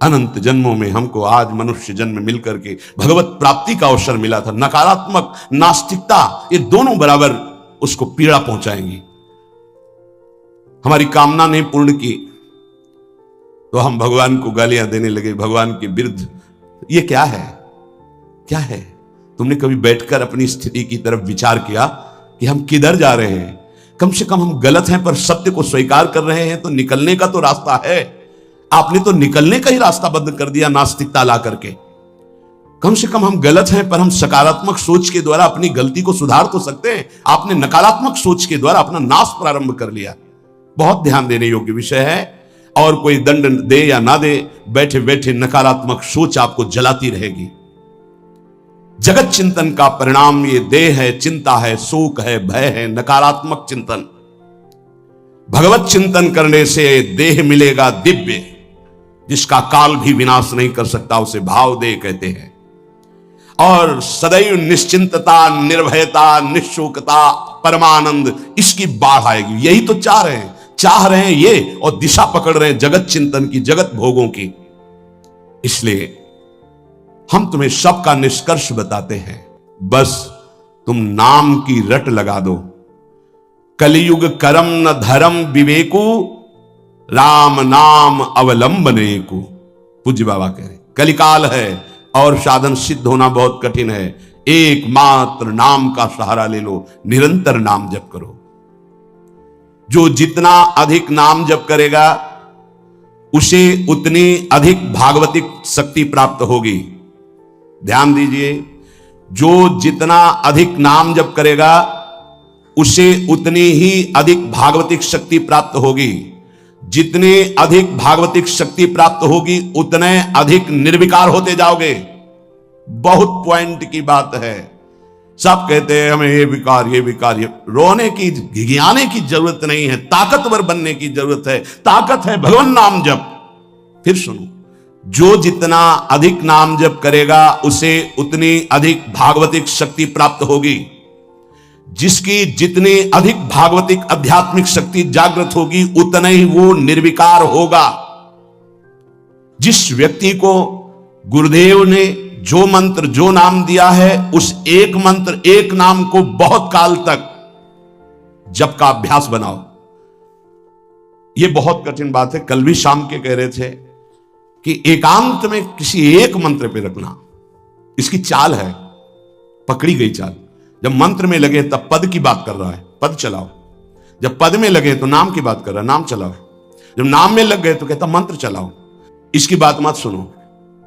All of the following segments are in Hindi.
अनंत जन्मों में हमको आज मनुष्य जन्म मिलकर के भगवत प्राप्ति का अवसर मिला था। नकारात्मक, नास्तिकता, ये दोनों बराबर उसको पीड़ा पहुंचाएंगी। हमारी कामना नहीं पूर्ण की तो हम भगवान को गालियां देने लगे, भगवान के विरुद्ध। ये क्या है? क्या है? तुमने कभी बैठकर अपनी स्थिति की तरफ विचार किया कि हम किधर जा रहे हैं? कम से कम हम गलत हैं पर सत्य को स्वीकार कर रहे हैं तो निकलने का तो रास्ता है। आपने तो निकलने का ही रास्ता बंद कर दिया नास्तिकता ला करके। कम से कम हम गलत हैं पर हम सकारात्मक सोच के द्वारा अपनी गलती को सुधार तो सकते हैं। आपने नकारात्मक सोच के द्वारा अपना नाश प्रारंभ कर लिया। बहुत ध्यान देने योग्य विषय है। और कोई दंड दे या ना दे, बैठे बैठे नकारात्मक सोच आपको जलाती रहेगी। जगत चिंतन का परिणाम ये देह है, चिंता है, शोक है, भय है, नकारात्मक चिंतन। भगवत चिंतन करने से देह मिलेगा दिव्य, जिसका काल भी विनाश नहीं कर सकता, उसे भाव देह कहते हैं। और सदैव निश्चिंतता, निर्भयता, निशोकता, परमानंद, इसकी बाढ़ आएगी। यही तो चाह रहे हैं ये, और दिशा पकड़ रहे हैं जगत चिंतन की, जगत भोगों की। इसलिए हम तुम्हें सबका निष्कर्ष बताते हैं, बस तुम नाम की रट लगा दो। कलियुग करम न धर्म विवेकु, राम नाम अवलंबने को। पूज्य बाबा कह रहे कलिकाल है और साधन सिद्ध होना बहुत कठिन है। एकमात्र नाम का सहारा ले लो, निरंतर नाम जप करो। जो जितना अधिक नाम जप करेगा उसे उतनी अधिक भागवतिक शक्ति प्राप्त होगी। ध्यान दीजिए, जो जितना अधिक नाम जप करेगा उसे उतनी ही अधिक भागवतिक शक्ति प्राप्त होगी। जितनी अधिक भागवतिक शक्ति प्राप्त होगी उतने अधिक निर्विकार होते जाओगे। बहुत पॉइंट की बात है। सब कहते हैं हमें ये विकार, ये विकार, ये रोने की, घिघियाने की जरूरत नहीं है, ताकतवर बनने की जरूरत है। ताकत है भगवान नाम जप। फिर सुनो, जो जितना अधिक नाम जप करेगा उसे उतनी अधिक भागवतिक शक्ति प्राप्त होगी। जिसकी जितनी अधिक भागवतिक आध्यात्मिक शक्ति जागृत होगी उतना ही वो निर्विकार होगा। जिस व्यक्ति को गुरुदेव ने जो मंत्र, जो नाम दिया है, उस एक मंत्र, एक नाम को बहुत काल तक जप का अभ्यास बनाओ। यह बहुत कठिन बात है। कल भी शाम के कह रहे थे कि एकांत में किसी एक मंत्र पे रखना, इसकी चाल है, पकड़ी गई चाल। जब मंत्र में लगे तब पद की बात कर रहा है, पद चलाओ। जब पद में लगे तो नाम की बात कर रहा है, नाम चलाओ। जब नाम में लग गए तो कहता मंत्र चलाओ। इसकी बात मत सुनो।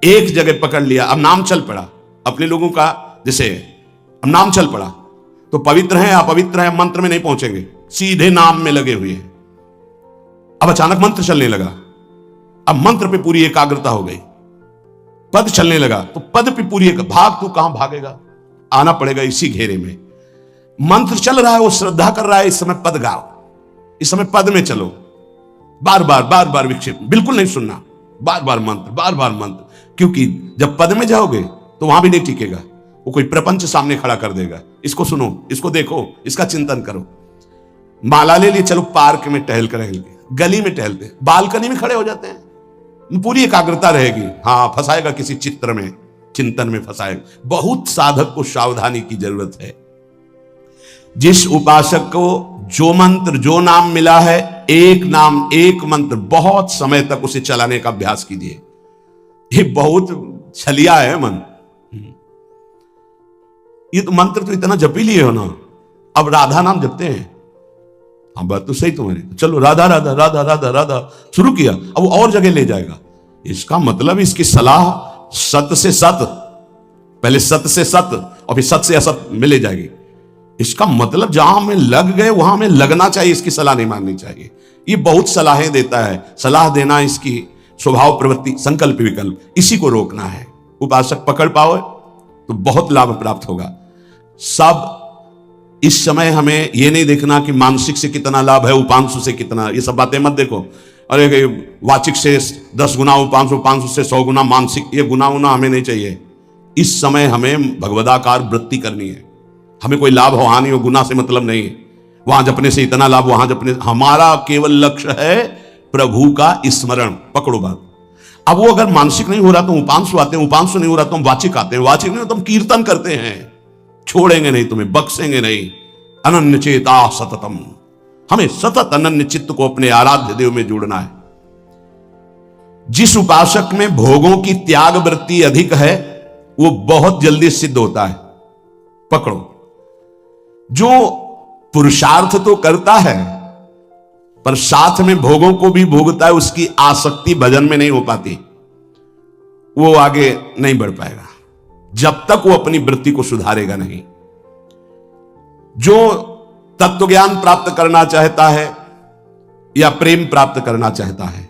एक जगह पकड़ लिया, अब नाम चल पड़ा। अपने लोगों का जैसे अब नाम चल पड़ा तो पवित्र है, अपवित्र है, मंत्र में नहीं पहुंचेंगे, सीधे नाम में लगे हुए हैं। अब अचानक मंत्र चलने लगा, अब मंत्र पे पूरी एकाग्रता हो गई। पद चलने लगा तो पद पे पूरी भाग, तू कहां भागेगा, आना पड़ेगा इसी घेरे में। मंत्र चल रहा है, वो श्रद्धा कर रहा है, इस समय पद गाओ, इस समय पद में चलो। बार बार विक्षेप बिल्कुल नहीं सुनना, बार बार मंत्र। क्योंकि जब पद में जाओगे तो वहां भी नहीं टिकेगा, वो कोई प्रपंच सामने खड़ा कर देगा। इसको सुनो, इसको देखो, इसका चिंतन करो। माला ले लिए, चलो पार्क में टहल कर रहेंगे, गली में टहलते, बालकनी में खड़े हो जाते हैं, पूरी एकाग्रता रहेगी। हाँ, फंसाएगा किसी चित्र में, चिंतन में फंसाएगा। बहुत साधक को सावधानी की जरूरत है। जिस उपासक को जो मंत्र, जो नाम मिला है, एक नाम, एक मंत्र, बहुत समय तक उसे चलाने का अभ्यास कीजिए। ये बहुत छलिया है मन। ये तो मंत्र तो इतना जप ही लिए हो ना, अब राधा नाम जपते हैं। हाँ, बात तो सही तुम्हारी। चलो राधा राधा राधा राधा राधा शुरू किया, अब वो और जगह ले जाएगा। इसका मतलब इसकी सलाह सत से सत, पहले सत से सत और फिर सत से असत में ले जाएगी। इसका मतलब जहां में लग गए वहां में लगना चाहिए, इसकी सलाह नहीं माननी चाहिए। ये बहुत सलाहें देता है। सलाह देना इसकी स्वभाव, प्रवृत्ति, संकल्प, विकल्प, इसी को रोकना है। उपासक पकड़ पाओ तो बहुत लाभ प्राप्त होगा। सब इस समय हमें यह नहीं देखना कि मानसिक से कितना लाभ है, उपांशु से कितना, ये सब बातें मत देखो। अरे वाचिक से 10 गुना उपांशु, उपांशु से 100 गुना मानसिक, ये गुना हमें नहीं चाहिए। इस समय हमें भगवदाकार वृत्ति करनी है। हमें कोई लाभ हो, हानि हो, गुना से मतलब नहीं है। वहां जपने से इतना लाभ, वहां जपने, हमारा केवल लक्ष्य है प्रभु का स्मरण। पकड़ो बात। अब वो अगर मानसिक नहीं हो रहा तो उपांशु आते हैं, उपांशु नहीं हो रहा तो हम वाचिक आते हैं, वाचिक नहीं हो तो हम कीर्तन करते हैं। छोड़ेंगे नहीं, तुम्हें बख्शेंगे नहीं। अनन्य चेता सततम, हमें सतत अनन्य चित्त को अपने आराध्य देव में जोड़ना है। जिस उपासक में भोगों की त्याग वृत्ति अधिक है वो बहुत जल्दी सिद्ध होता है। पकड़ो, जो पुरुषार्थ तो करता है पर साथ में भोगों को भी भोगता है, उसकी आसक्ति भजन में नहीं हो पाती, वो आगे नहीं बढ़ पाएगा जब तक वो अपनी वृत्ति को सुधारेगा नहीं। जो तत्व ज्ञान प्राप्त करना चाहता है या प्रेम प्राप्त करना चाहता है,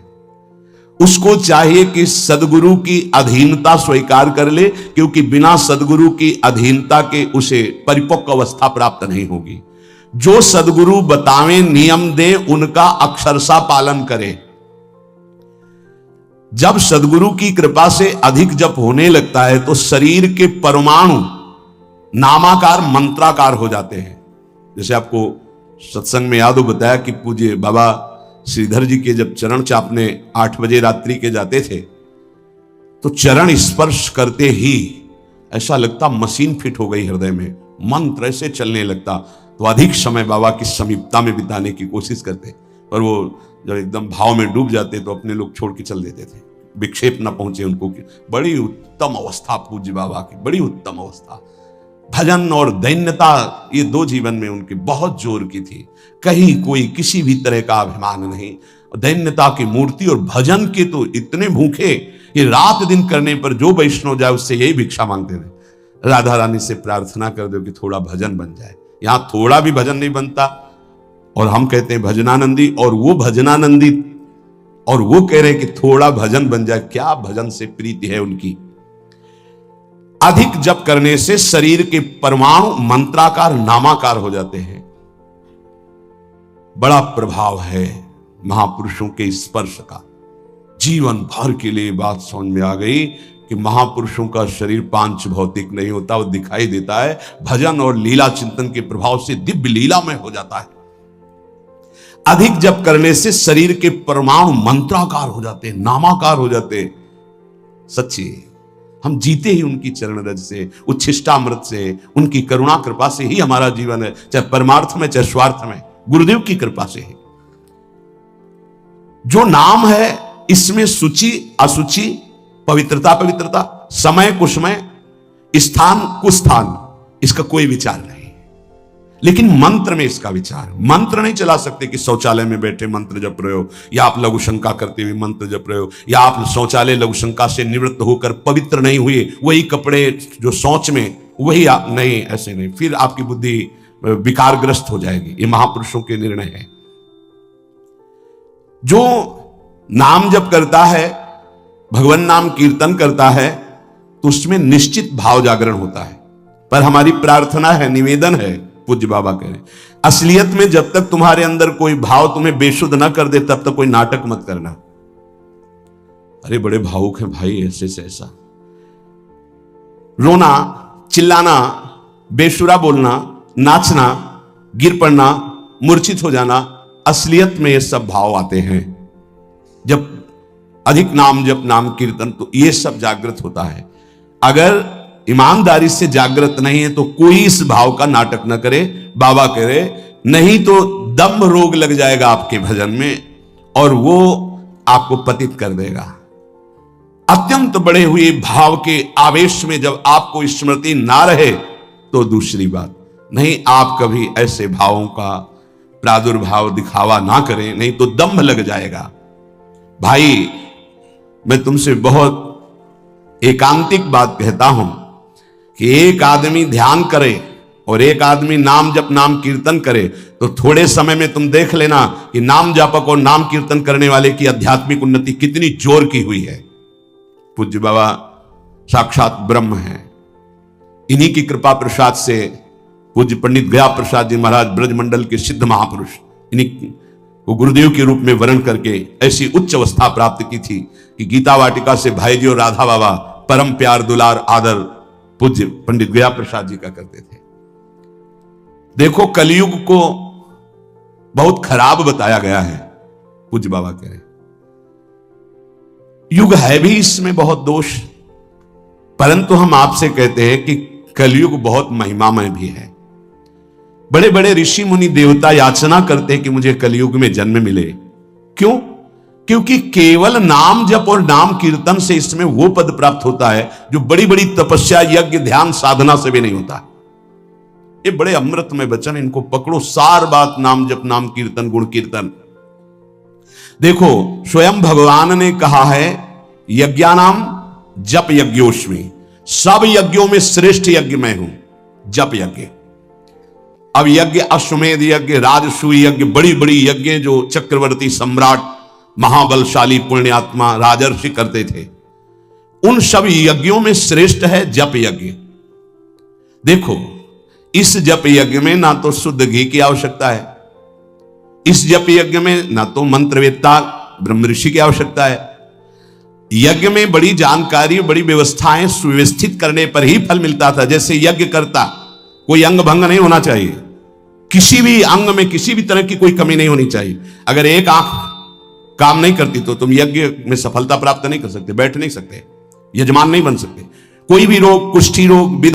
उसको चाहिए कि सदगुरु की अधीनता स्वीकार कर ले, क्योंकि बिना सदगुरु की अधीनता के उसे परिपक्व अवस्था प्राप्त नहीं होगी। जो सदगुरु बतावें, नियम दे, उनका अक्षरशः पालन करे। जब सदगुरु की कृपा से अधिक जप होने लगता है तो शरीर के परमाणु नामाकार मंत्राकार हो जाते हैं। जैसे आपको सत्संग में याद हो बताया कि पूज्य बाबा श्रीधर जी के जब चरण चापने 8 बजे रात्रि के जाते थे तो चरण स्पर्श करते ही ऐसा लगता मशीन फिट हो गई हृदय में, मंत्र ऐसे चलने लगता। तो अधिक समय बाबा की समीपता में बिताने की कोशिश करते, पर वो जब एकदम भाव में डूब जाते तो अपने लोग छोड़ के चल देते थे, विक्षेप न पहुंचे उनको। बड़ी उत्तम अवस्था पूज्य बाबा की, बड़ी उत्तम अवस्था। भजन और दैन्यता ये 2 जीवन में उनकी बहुत जोर की थी। कहीं कोई किसी भी तरह का अभिमान नहीं, दैन्यता की मूर्ति। और भजन के तो इतने भूखे, ये रात दिन करने पर जो वैष्णव जाए उससे यही भिक्षा मांगते थे, राधा रानी से प्रार्थना कर दो कि थोड़ा भजन बन जाए। यहां थोड़ा भी भजन नहीं बनता और हम कहते हैं भजनानंदी, और वो भजनानंदी और वो कह रहे हैं कि थोड़ा भजन बन जाए। क्या भजन से प्रीति है उनकी। अधिक जप करने से शरीर के परमाणु मंत्राकार नामाकार हो जाते हैं। बड़ा प्रभाव है महापुरुषों के स्पर्श का। जीवन भर के लिए बात समझ में आ गई कि महापुरुषों का शरीर पांच भौतिक नहीं होता, वो दिखाई देता है भजन और लीला चिंतन के प्रभाव से दिव्य लीला में हो जाता है। अधिक जप करने से शरीर के परमाणु मंत्राकार हो जाते हैं, नामाकार हो जाते हैं। सच्ची हम जीते ही उनकी चरण रज से, उच्छिष्टामृत से, उनकी करुणा कृपा से ही हमारा जीवन है, चाहे परमार्थ में चाहे स्वार्थ में, गुरुदेव की कृपा से है। जो नाम है इसमें शुचि असुचि, पवित्रता पवित्रता, समय कुसमय, स्थान कुस्थान, इसका कोई विचार नहीं। लेकिन मंत्र में इसका विचार, मंत्र नहीं चला सकते कि शौचालय में बैठे मंत्र जप रहे हो, या आप लघु शंका करते हुए मंत्र जप रहे हो, या आप शौचालय लघु शंका से निवृत्त होकर पवित्र नहीं हुए, वही कपड़े जो शौच में वही आप नहीं, ऐसे नहीं, फिर आपकी बुद्धि विकारग्रस्त हो जाएगी। ये महापुरुषों के निर्णय है। जो नाम जप करता है, भगवान नाम कीर्तन करता है, तो उसमें निश्चित भाव जागरण होता है। पर हमारी प्रार्थना है, निवेदन है, पूज्य बाबा कह रहे, असलियत में जब तक तुम्हारे अंदर कोई भाव तुम्हें बेशुद्ध ना कर दे तब तक कोई नाटक मत करना। अरे बड़े भावुक हैं भाई, ऐसे से ऐसा रोना, चिल्लाना, बेसुरा बोलना, नाचना, गिर पड़ना, मूर्छित हो जाना, असलियत में ये सब भाव आते हैं। जब अधिक नाम जप, नाम कीर्तन, तो ये सब जागृत होता है। अगर ईमानदारी से जागृत नहीं है तो कोई इस भाव का नाटक न करे, बाबा करे, नहीं तो दम्भ रोग लग जाएगा आपके भजन में और वो आपको पतित कर देगा। अत्यंत बड़े हुए भाव के आवेश में जब आपको स्मृति ना रहे तो दूसरी बात नहीं, आप कभी ऐसे भावों का प्रादुर्भाव दिखावा ना करें, नहीं तो दम्भ लग जाएगा। भाई मैं तुमसे बहुत एकांतिक बात कहता हूं कि एक आदमी ध्यान करे और एक आदमी नाम जप, नाम कीर्तन करे, तो थोड़े समय में तुम देख लेना कि नाम जापक और नाम कीर्तन करने वाले की आध्यात्मिक उन्नति कितनी जोर की हुई है। पूज्य बाबा साक्षात ब्रह्म हैं। इन्हीं की कृपा प्रसाद से पूज्य पंडित गया प्रसाद जी महाराज ब्रजमंडल के सिद्ध महापुरुष, इन्हीं को गुरुदेव के रूप में वर्ण करके ऐसी उच्च अवस्था प्राप्त की थी कि गीता वाटिका से भाई जी और राधा बाबा परम प्यार दुलार आदर पूज्य पंडित गया प्रसाद जी का करते थे। देखो कलयुग को बहुत खराब बताया गया है, पूज्य बाबा कह रहे, युग है भी इसमें बहुत दोष, परंतु हम आपसे कहते हैं कि कलयुग बहुत महिमामय भी है। बड़े बड़े ऋषि मुनि देवता याचना करते हैं कि मुझे कलयुग में जन्म मिले। क्यों? क्योंकि केवल नाम जप और नाम कीर्तन से इसमें वो पद प्राप्त होता है जो बड़ी बड़ी तपस्या, यज्ञ, ध्यान, साधना से भी नहीं होता। ये बड़े अमृतमय वचन, इनको पकड़ो, सार बात नाम जप, नाम कीर्तन, गुण कीर्तन। देखो, स्वयं भगवान ने कहा है यज्ञानाम जप यज्ञोस्मि, सब यज्ञों में श्रेष्ठ यज्ञ मैं हूं, जप यज्ञ। अब यज्ञ, अश्वमेध यज्ञ, राजसूय यज्ञ, बड़ी बड़ी यज्ञ जो चक्रवर्ती सम्राट, महाबलशाली पुण्यात्मा राजर्षि करते थे, उन सब यज्ञों में श्रेष्ठ है जप यज्ञ। देखो, इस जप यज्ञ में ना तो शुद्ध घी की आवश्यकता है, इस जप यज्ञ में ना तो मंत्रवेत्ता ब्रह्म ऋषि की आवश्यकता है। यज्ञ में बड़ी जानकारी, बड़ी व्यवस्थाएं सुव्यवस्थित करने पर ही फल मिलता था। जैसे यज्ञ करता, कोई अंग भंग नहीं होना चाहिए, किसी भी अंग में किसी भी तरह की कोई कमी नहीं होनी चाहिए। अगर एक आंख काम नहीं करती तो तुम यज्ञ में सफलता प्राप्त नहीं कर सकते, बैठ नहीं सकते, यजमान नहीं बन सकते। कोई भी रोग, कुष्ठी रोग,